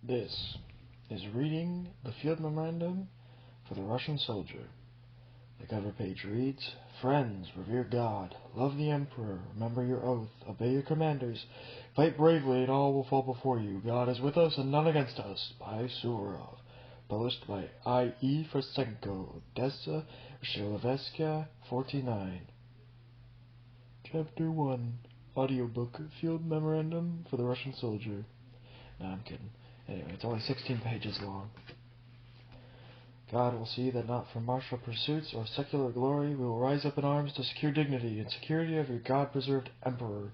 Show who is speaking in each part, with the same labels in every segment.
Speaker 1: This is reading the field memorandum for the Russian soldier. The cover page reads, "Friends, revere God, love the Emperor, remember your oath, obey your commanders, fight bravely and all will fall before you. God is with us and none against us." By Suvorov. Published by I.E. Frasenko, Odessa, Shiloveskaya, 49. Chapter 1. Audiobook, Field Memorandum for the Russian Soldier. No, I'm kidding. Anyway, it's only 16 pages long. God will see that not for martial pursuits or secular glory we will rise up in arms to secure dignity and security of your God-preserved empire,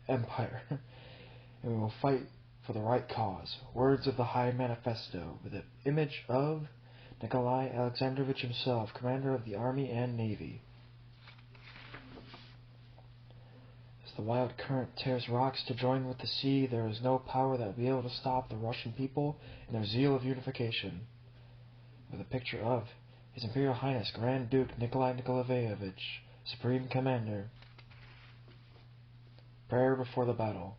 Speaker 1: and we will fight for the right cause. Words of the High Manifesto, with the image of Nikolai Alexandrovich himself, commander of the Army and Navy. As the wild current tears rocks to join with the sea, there is no power that will be able to stop the Russian people in their zeal of unification. With a picture of His Imperial Highness Grand Duke Nikolai Nikolaevich, Supreme Commander. Prayer before the battle.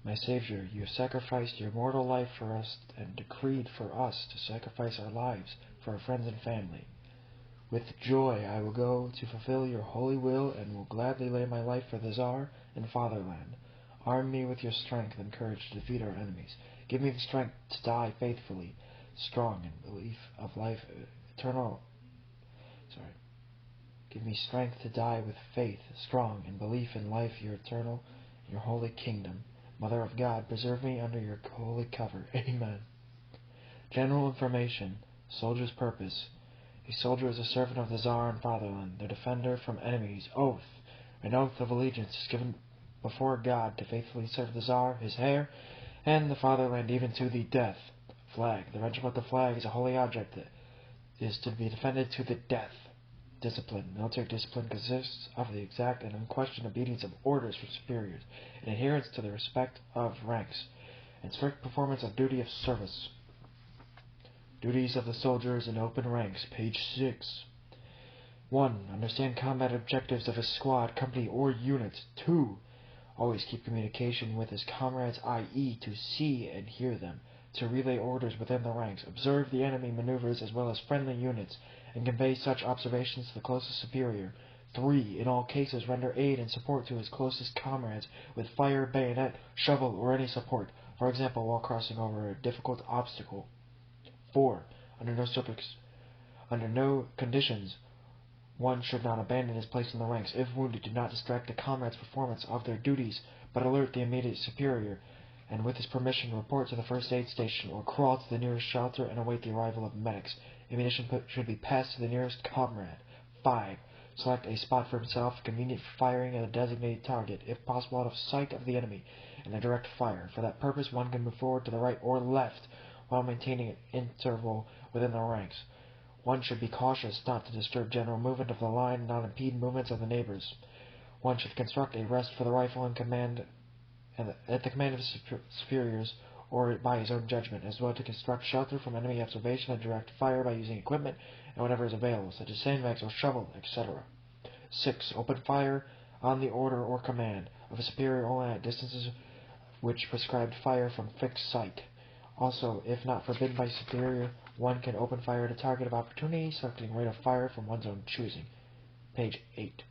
Speaker 1: My Savior, you have sacrificed your mortal life for us and decreed for us to sacrifice our lives for our friends and family. With joy I will go to fulfill your holy will and will gladly lay my life for the Tsar and fatherland. Arm me with your strength and courage to defeat our enemies. Give me the strength to die faithfully, strong in belief of life eternal. Give me strength to die with faith, strong in belief in life your eternal, your holy kingdom. Mother of God, preserve me under your holy cover. Amen. General information. Soldier's purpose. A soldier is a servant of the Tsar and fatherland, their defender from enemies. Oath. An oath of allegiance is given before God to faithfully serve the Tsar, his heir, and the fatherland even to the death. Flag. The regimental flag is a holy object that is to be defended to the death. Discipline. Military discipline consists of the exact and unquestioned obedience of orders from superiors, and adherence to the respect of ranks, and strict performance of duty of service. Duties of the soldiers in open ranks. Page 6. 1. Understand combat objectives of his squad, company, or unit. 2. Always keep communication with his comrades, i.e. to see and hear them, to relay orders within the ranks, observe the enemy maneuvers as well as friendly units, and convey such observations to the closest superior. 3. In all cases, render aid and support to his closest comrades with fire, bayonet, shovel, or any support, for example, while crossing over a difficult obstacle. 4. Under no conditions, one should not abandon his place in the ranks. If wounded, do not distract the comrades' performance of their duties, but alert the immediate superior, and with his permission report to the first aid station or crawl to the nearest shelter and await the arrival of medics. Ammunition should be passed to the nearest comrade. 5. Select a spot for himself convenient for firing at a designated target, if possible out of sight of the enemy, and a direct fire. For that purpose, one can move forward to the right or left while maintaining an interval within the ranks. One should be cautious not to disturb general movement of the line and not impede movements of the neighbors. One should construct a rest for the rifle at the command of his superiors or by his own judgment, as well to construct shelter from enemy observation and direct fire by using equipment and whatever is available, such as sandbags or shovel, etc. 6. Open fire on the order or command of a superior only at distances which prescribed fire from fixed sight. Also, if not forbidden by superior, one can open fire at a target of opportunity, selecting rate of fire from one's own choosing. Page 8.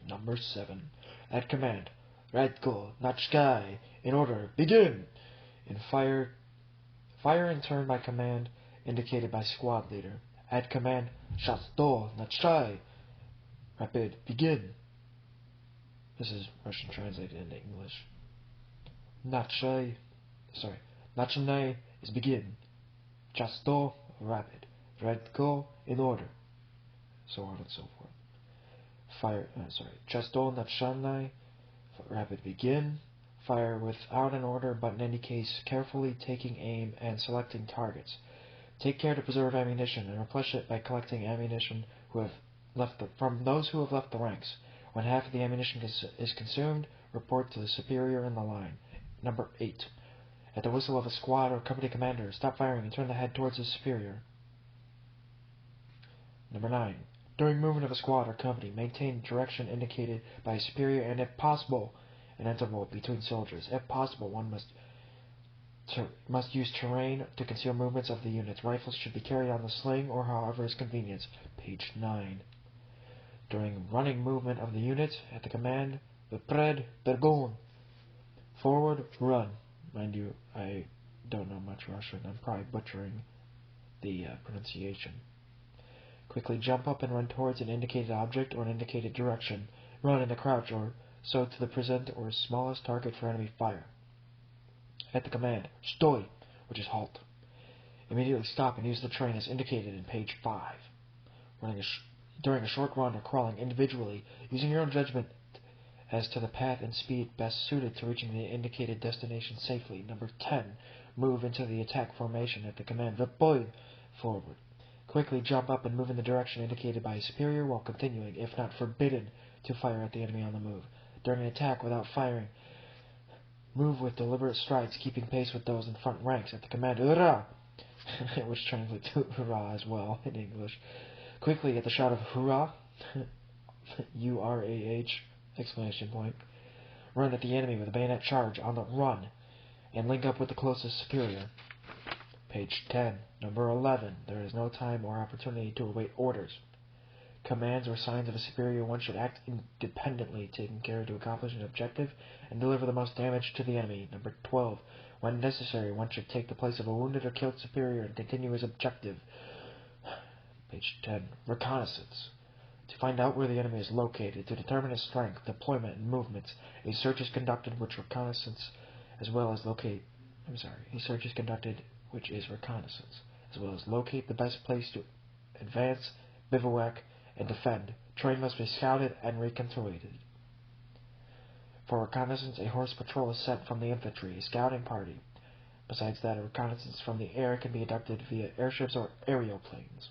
Speaker 1: Number 7. At command. Radko, Nachkai. In order. Begin! In fire in turn by command indicated by squad leader. At command. Shasto, Nachkai. Rapid. Begin. This is Russian translated into English. Nachnai is begin. Chasto, rapid. Radko, in order. So on and so forth. Chasto, Nachnai, rapid, begin. Fire without an order, but in any case, carefully taking aim and selecting targets. Take care to preserve ammunition and replenish it by collecting ammunition from those who have left the ranks. When half of the ammunition is consumed, report to the superior in the line. Number 8. At the whistle of a squad or company commander, stop firing and turn the head towards his superior. Number 9. During movement of a squad or company, maintain direction indicated by a superior and, if possible, an interval between soldiers. If possible, one must Must use terrain to conceal movements of the units. Rifles should be carried on the sling or however is convenient. Page 9. During running movement of the unit, at the command, Vpred, Bergon. Forward, run. Mind you, I don't know much Russian. I'm probably butchering the pronunciation. Quickly jump up and run towards an indicated object or an indicated direction. Run in a crouch or so to the present or smallest target for enemy fire. At the command, Stoi, which is halt. Immediately stop and use the terrain as indicated in page 5. During a short run or crawling individually, using your own judgment as to the path and speed best suited to reaching the indicated destination safely. Number 10. Move into the attack formation at the command Vpoy, forward. Quickly jump up and move in the direction indicated by a superior while continuing, if not forbidden, to fire at the enemy on the move. During an attack without firing, move with deliberate strides, keeping pace with those in front ranks at the command Hurrah, which translates to hurrah as well in English. Quickly at the shout of hurrah, U-R-A-H, exclamation point, run at the enemy with a bayonet charge on the run, and link up with the closest superior. Page 10. Number 11. There is no time or opportunity to await orders. Commands or signs of a superior one should act independently, taking care to accomplish an objective and deliver the most damage to the enemy. Number 12. When necessary, one should take the place of a wounded or killed superior and continue his objective. Page 10. Reconnaissance. To find out where the enemy is located, to determine his strength, deployment, and movements, a search is conducted which is reconnaissance, as well as locate the best place to advance, bivouac, and defend. Terrain must be scouted and reconnoitered. For reconnaissance, a horse patrol is sent from the infantry, a scouting party. Besides that, a reconnaissance from the air can be conducted via airships or aerial planes.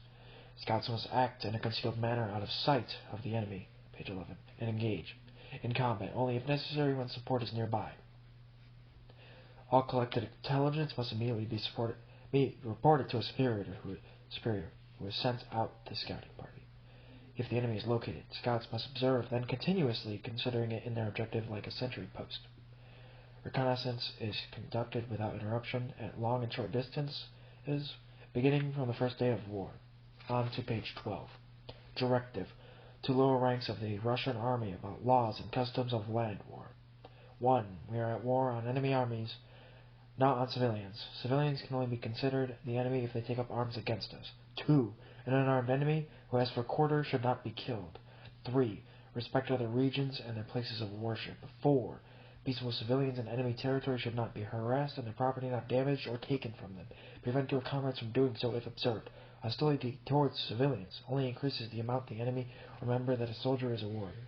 Speaker 1: Scouts must act in a concealed manner out of sight of the enemy, page 11, and engage in combat only if necessary when support is nearby. All collected intelligence must immediately be reported to a superior who has sent out the scouting party. If the enemy is located, scouts must observe, then continuously considering it in their objective like a sentry post. Reconnaissance is conducted without interruption at long and short distances, beginning from the first day of war. On to page 12. Directive to lower ranks of the Russian army about laws and customs of land war. 1. We are at war on enemy armies, not on civilians. Civilians can only be considered the enemy if they take up arms against us. 2. An unarmed enemy who asks for quarter should not be killed. 3. Respect other regions and their places of worship. 4. Peaceful civilians in enemy territory should not be harassed and their property not damaged or taken from them. Prevent your comrades from doing so if observed. Hostility towards civilians only increases the amount the enemy. Remember that a soldier is a warrior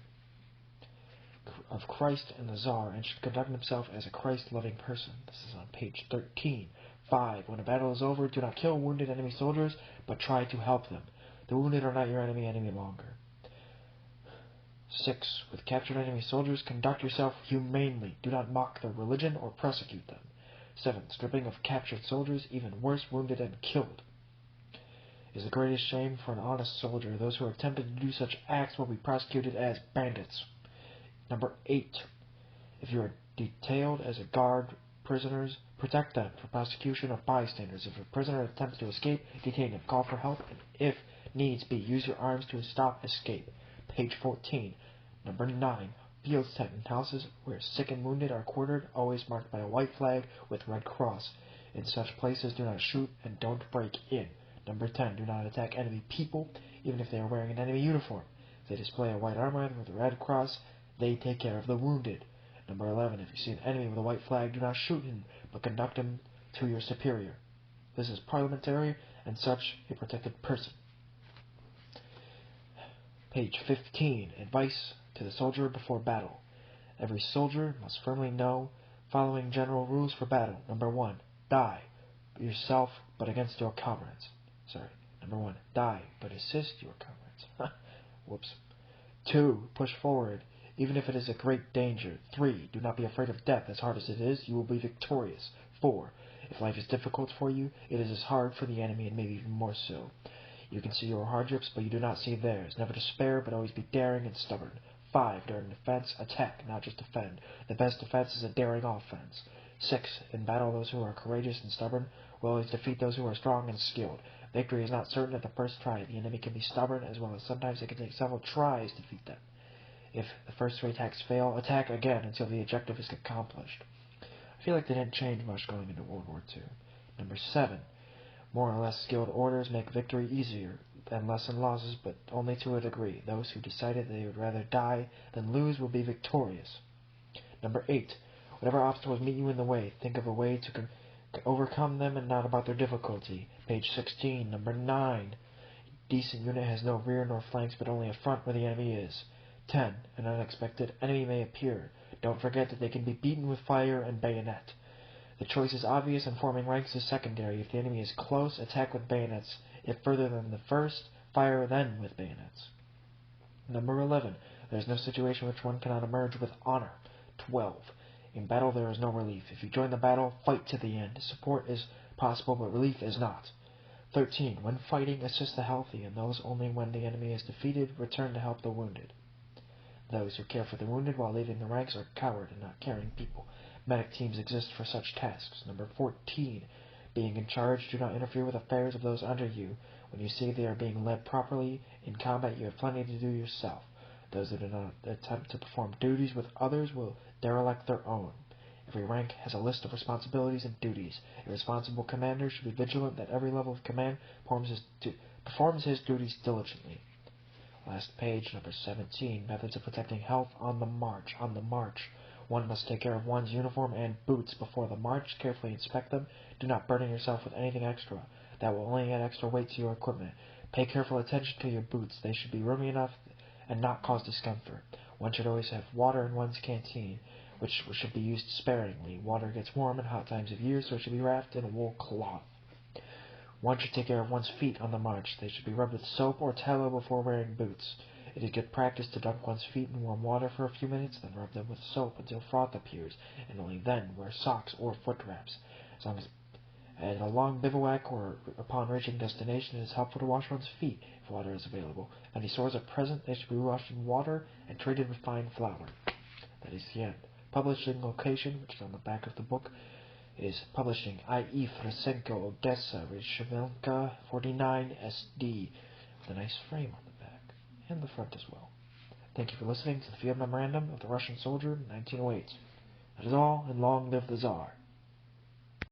Speaker 1: of Christ and the Tsar and should conduct himself as a Christ-loving person. This is on page 13. 5. When a battle is over, do not kill wounded enemy soldiers, but try to help them. The wounded are not your enemy any longer. 6. With captured enemy soldiers, conduct yourself humanely. Do not mock their religion or prosecute them. 7. Stripping of captured soldiers, even worse, wounded and killed, is the greatest shame for an honest soldier. Those who are tempted to do such acts will be prosecuted as bandits. Number 8. If you are detailed as a guard prisoners, protect them for prosecution of bystanders. If a prisoner attempts to escape, detain him. Call for help, and if needs be, use your arms to stop escape. Page 14. Number 9. Fields, tent, and houses where sick and wounded are quartered, always marked by a white flag with red cross. In such places, do not shoot and don't break in. Number 10. Do not attack enemy people, even if they are wearing an enemy uniform. If they display a white armband with a red cross, they take care of the wounded. Number 11. If you see an enemy with a white flag, do not shoot him, but conduct him to your superior. This is parliamentary and such a protected person. Page 15. Advice to the soldier before battle. Every soldier must firmly know following general rules for battle. Number 1. Die yourself, but against your comrades. Number 1. Die, but assist your comrades. Whoops. 2. Push forward, even if it is a great danger. 3. Do not be afraid of death. As hard as it is, you will be victorious. 4. If life is difficult for you, it is as hard for the enemy, and maybe even more so. You can see your hardships, but you do not see theirs. Never despair, but always be daring and stubborn. 5. During defense, attack, not just defend. The best defense is a daring offense. 6. In battle, those who are courageous and stubborn will always defeat those who are strong and skilled. Victory is not certain at the first try. The enemy can be stubborn, as well as sometimes it can take several tries to defeat them. If the first 3 attacks fail, attack again until the objective is accomplished. I feel like they didn't change much going into World War II. Number 7. More or less skilled orders make victory easier and lessen losses, but only to a degree. Those who decided they would rather die than lose will be victorious. Number 8. Whatever obstacles meet you in the way, think of a way to overcome them and not about their difficulty. Page 16. Number 9. Decent unit has no rear nor flanks, but only a front where the enemy is. 10. An unexpected enemy may appear. Don't forget that they can be beaten with fire and bayonet. The choice is obvious and forming ranks is secondary. If the enemy is close, attack with bayonets. If further than the first, fire then with bayonets. Number 11. There is no situation which one cannot emerge with honor. 12. In battle there is no relief. If you join the battle, fight to the end. Support is possible, but relief is not. 13. When fighting, assist the healthy, and those only when the enemy is defeated, return to help the wounded. Those who care for the wounded while leaving the ranks are coward and not caring people. Medic teams exist for such tasks. Number 14. Being in charge, do not interfere with affairs of those under you. When you see they are being led properly in combat, you have plenty to do yourself. Those who do not attempt to perform duties with others will derelict their own. Every rank has a list of responsibilities and duties. A responsible commander should be vigilant that every level of command performs his duties diligently. Last page, number 17. Methods of protecting health on the march. On the march, one must take care of one's uniform and boots before the march. Carefully inspect them. Do not burden yourself with anything extra. That will only add extra weight to your equipment. Pay careful attention to your boots. They should be roomy enough and not cause discomfort. One should always have water in one's canteen, which should be used sparingly. Water gets warm in hot times of year, so it should be wrapped in a wool cloth. One should take care of one's feet on the march. They should be rubbed with soap or tallow before wearing boots. It is good practice to dunk one's feet in warm water for a few minutes, then rub them with soap until froth appears, and only then wear socks or foot wraps. At a long bivouac or upon reaching destination, it is helpful to wash one's feet if water is available. If any sores are present, they should be washed in water and treated with fine flour. That is the end. Publishing location, which is on the back of the book, is publishing I.E. Frasenko, Odessa, Rishavelka, 49 SD, with a nice frame on the back, and the front as well. Thank you for listening to the Field Memorandum of the Russian Soldier in 1908. That is all, and long live the Tsar.